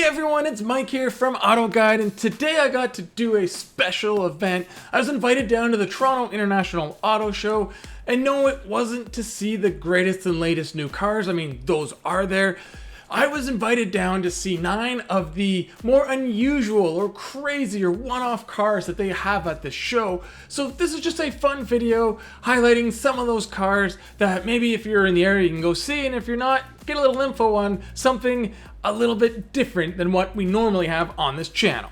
everyone, it's Mike here from AutoGuide, and today I got to do a special event. I was invited down to the Toronto International Auto Show, and no, it wasn't to see the greatest and latest new cars. I mean, those are there. I was invited down to see 9 of the more unusual or crazy or one-off cars that they have at the show. So this is just a fun video highlighting some of those cars that maybe if you're in the area you can go see, and if you're not, get a little info on something a little bit different than what we normally have on this channel.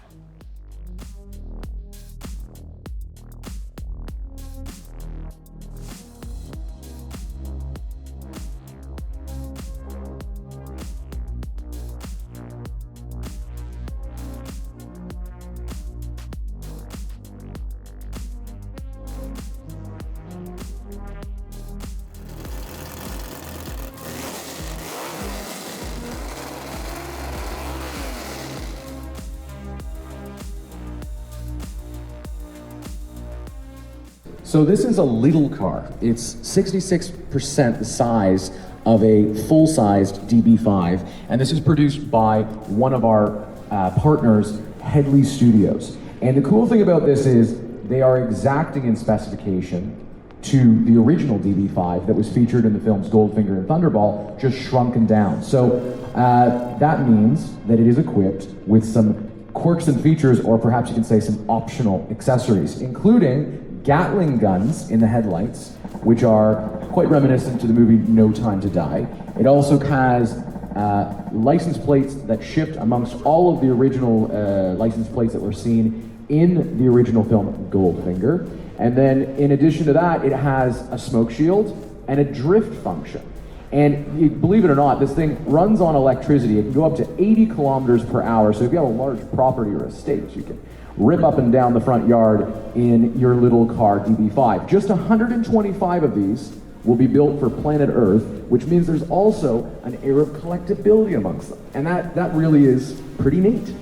So this is a little car. It's 66% the size of a full-sized DB5, and this is produced by one of our partners, Headley Studios. And the cool thing about this is they are exacting in specification to the original DB5 that was featured in the films Goldfinger and Thunderball, just shrunken down. So that means that it is equipped with some quirks and features, or perhaps you can say some optional accessories, including Gatling guns in the headlights, which are quite reminiscent to the movie No Time to Die. It also has license plates that shift amongst all of the original license plates that were seen in the original film Goldfinger. And then in addition to that, it has a smoke shield and a drift function. And believe it or not, this thing runs on electricity. It can go up to 80 kilometers per hour. So if you have a large property or estate, you can rip up and down the front yard in your little car DB5. Just 125 of these will be built for planet Earth, which means there's also an air of collectability amongst them. And that really is pretty neat.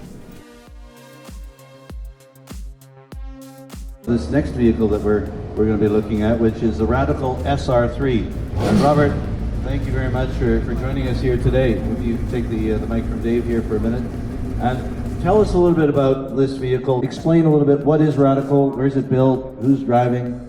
This next vehicle that we're going to be looking at, which is the Radical SR3. And Robert, thank you very much for joining us here today. If you can take the mic from Dave here for a minute. And tell us a little bit about this vehicle. Explain a little bit, what is Radical, where's it built, who's driving?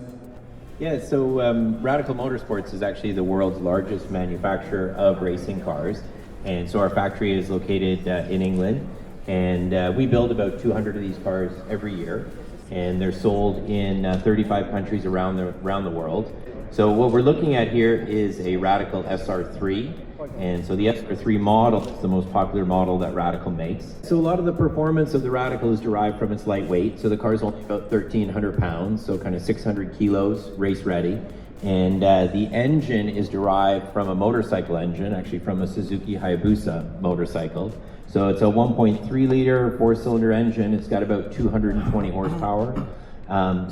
Yeah, so Radical Motorsports is actually the world's largest manufacturer of racing cars. And so our factory is located in England. And we build about 200 of these cars every year. And they're sold in 35 countries around the world. So what we're looking at here is a Radical SR3. And so the SR3 model is the most popular model that Radical makes. So a lot of the performance of the Radical is derived from its lightweight. So the car is only about 1,300 pounds, so kind of 600 kilos, race ready. And the engine is derived from a motorcycle engine, actually from a Suzuki Hayabusa motorcycle. So it's a 1.3 liter 4-cylinder engine. It's got about 220 horsepower.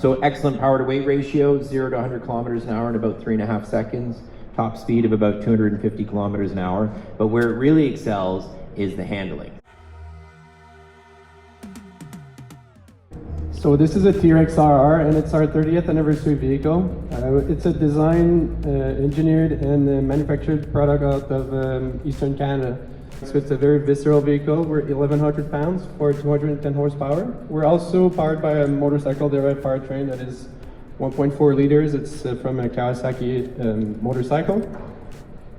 So excellent power to weight ratio, 0 to 100 kilometers an hour in about 3.5 seconds. Top speed of about 250 kilometers an hour. But where it really excels is the handling. So this is a T-Rex RR, and it's our 30th anniversary vehicle. It's a designed, engineered, and manufactured product out of Eastern Canada. So it's a very visceral vehicle. We're 1,100 pounds for 210 horsepower. We're also powered by a motorcycle-derived powertrain that is 1.4 liters. It's from a Kawasaki motorcycle.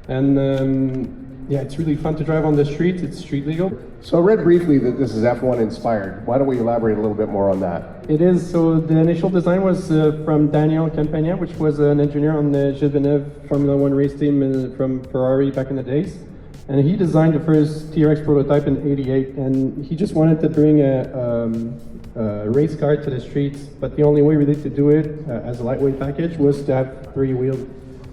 And yeah, it's really fun to drive on the street. It's street legal. So I read briefly that this is F1 inspired. Why don't we elaborate a little bit more on that? It is. So the initial design was from Daniel Campagna, which was an engineer on the Gilles Villeneuve Formula One race team from Ferrari back in the days. And he designed the first T-Rex prototype in '88, and he just wanted to bring a race car to the streets, but the only way really to do it as a lightweight package was to have 3 wheels.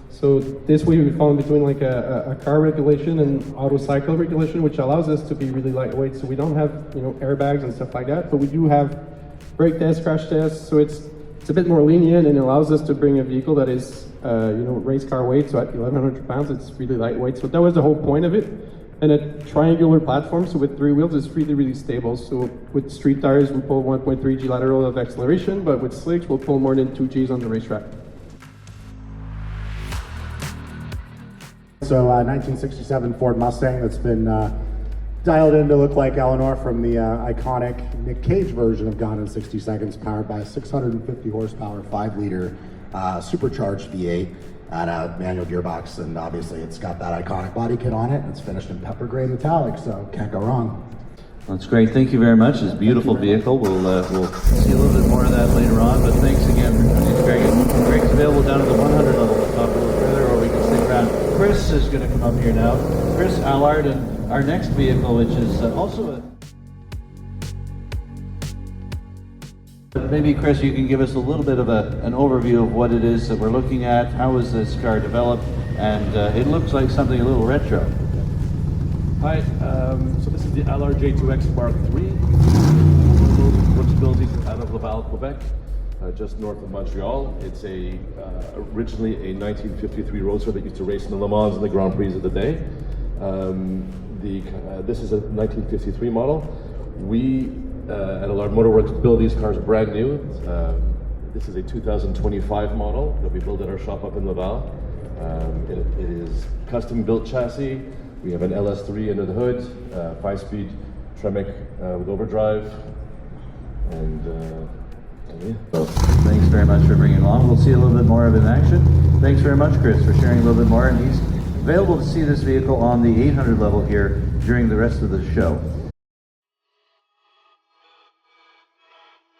So this way we fall in between like a car regulation and auto cycle regulation, which allows us to be really lightweight. So we don't have airbags and stuff like that, but we do have brake tests, crash tests. So it's a bit more lenient, and it allows us to bring a vehicle that is race car weight. So at 1,100 pounds, it's really lightweight. So that was the whole point of it. And a triangular platform, so with 3 wheels, it's really, really stable. So with street tires, we pull 1.3 G lateral of acceleration, but with slicks, we'll pull more than 2 Gs on the racetrack. So 1967 Ford Mustang that's been dialed in to look like Eleanor from the iconic Nick Cage version of Gone in 60 Seconds, powered by a 650 horsepower, 5-liter supercharged V8 and a manual gearbox, and obviously it's got that iconic body kit on it. It's finished in pepper gray metallic, so can't go wrong. That's great. Thank you very much. It's a beautiful vehicle. We'll see a little bit more of that later on, but thanks again for joining us, Greg. Greg's available down at the 100 level. We'll talk a little further, or we can stick around. Chris is going to come up here now. Chris Allard, and our next vehicle, which is also a... Maybe, Chris, you can give us a little bit of an overview of what it is that we're looking at. How was this car developed? And it looks like something a little retro. Hi, so this is the LRJ2X Mark III. Workability out of Laval, Quebec, just north of Montreal. It's originally a 1953 roadster that used to race in the Le Mans and the Grand Prix of the day. This is a 1953 model. We at Allard Motorworks build these cars brand new. This is a 2025 model that we build at our shop up in Laval. It is custom built chassis. We have an LS3 under the hood, 5-speed Tremec with overdrive, and yeah. So thanks very much for bringing it along. We'll see a little bit more of it in action. Thanks very much, Chris, for sharing a little bit more. And he's available to see this vehicle on the 800 level here during the rest of the show.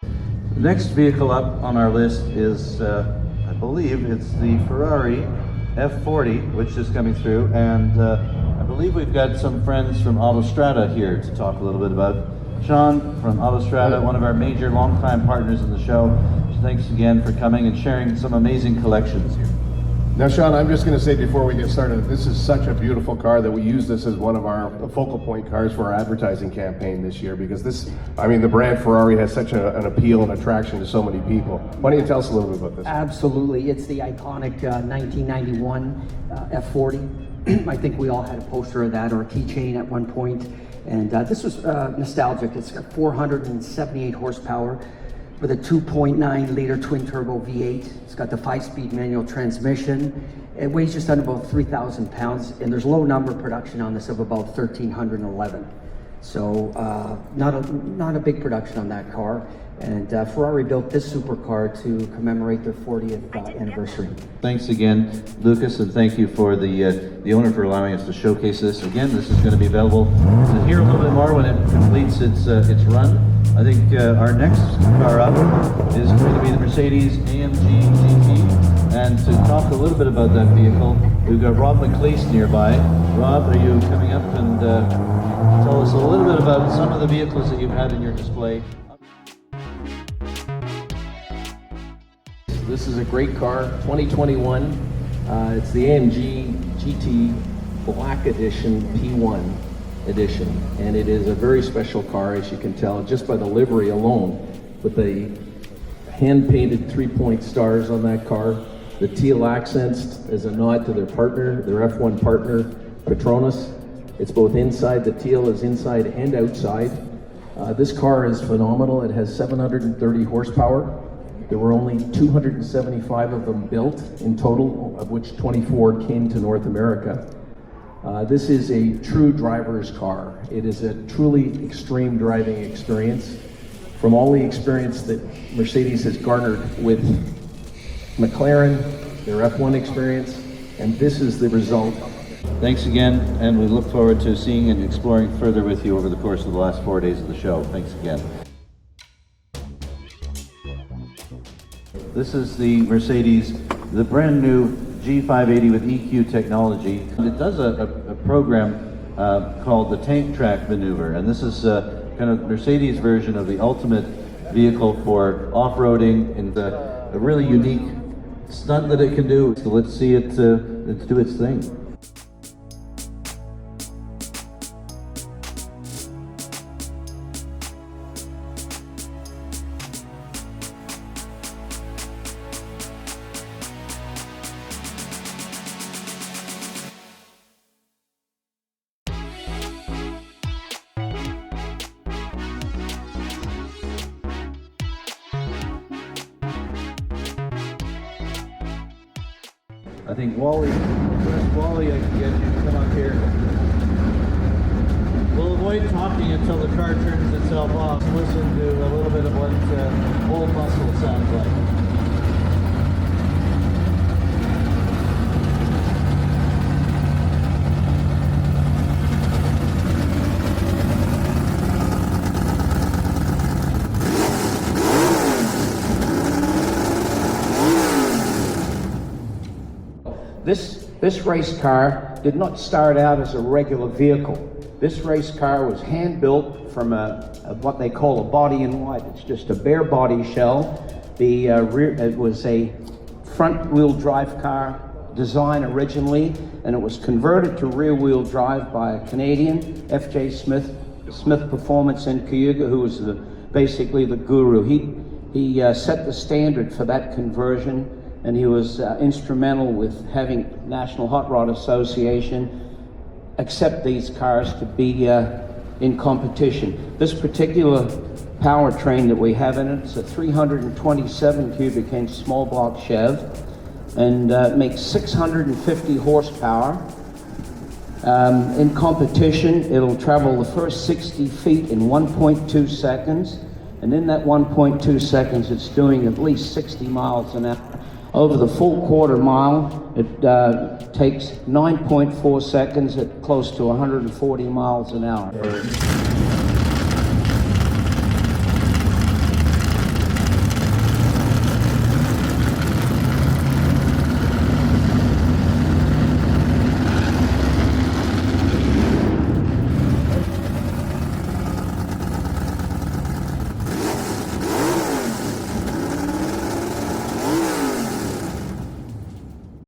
The next vehicle up on our list is, I believe, it's the Ferrari F40, which is coming through, and I believe we've got some friends from Autostrada here to talk a little bit about. Sean from Autostrada, one of our major longtime partners in the show. Thanks again for coming and sharing some amazing collections here. Now, Sean, I'm just going to say before we get started, this is such a beautiful car that we use this as one of our focal point cars for our advertising campaign this year, because the brand Ferrari has such an appeal and attraction to so many people. Why don't you tell us a little bit about this? Absolutely. It's the iconic 1991 F40. I think we all had a poster of that or a keychain at one point. And this was nostalgic. It's got 478 horsepower with a 2.9 liter twin turbo V8. It's got the 5-speed manual transmission. It weighs just under about 3,000 pounds, and there's low number production on this of about 1,311. So not a big production on that car. And Ferrari built this supercar to commemorate their 40th anniversary. Thanks again, Lucas, and thank you for the owner for allowing us to showcase this. Again, this is going to be available to hear a little bit more when it completes its run. I think our next car up is going to be the Mercedes AMG GT. And to talk a little bit about that vehicle, we've got Rob McLeese nearby. Rob, are you coming up and tell us a little bit about some of the vehicles that you've had in your display? This is a great car, 2021. It's the AMG GT Black Edition P1 edition, and it is a very special car, as you can tell just by the livery alone, with the hand-painted 3-point stars on that car, the teal accents as a nod to their partner, their F1 partner, Petronas. It's both inside, the teal is inside and outside. This car is phenomenal. It has 730 horsepower. There were only 275 of them built in total, of which 24 came to North America. This is a true driver's car. It is a truly extreme driving experience. From all the experience that Mercedes has garnered with McLaren, their F1 experience, and this is the result. Thanks again, and we look forward to seeing and exploring further with you over the course of the last 4 days of the show. Thanks again. This is the Mercedes, the brand new G580 with EQ technology. It does a program called the tank track maneuver, and this is kind of Mercedes' version of the ultimate vehicle for off-roading, and a really unique stunt that it can do. So let's see it do its thing. I think Wally, I can get you to come up here. We'll avoid talking until the car turns itself off. Listen to a little bit of what old muscle sounds like. This race car did not start out as a regular vehicle. This race car was hand-built from what they call a body in white. It's just a bare body shell. It was a front-wheel drive car design originally, and it was converted to rear-wheel drive by a Canadian, F.J. Smith Performance in Cayuga, who was basically the guru. He set the standard for that conversion, and he was instrumental with having National Hot Rod Association accept these cars to be in competition. This particular powertrain that we have in it, it's a 327 cubic inch small block Chev, and makes 650 horsepower. In competition, it'll travel the first 60 feet in 1.2 seconds, and in that 1.2 seconds, it's doing at least 60 miles an hour. Over the full quarter mile, it takes 9.4 seconds at close to 140 miles an hour.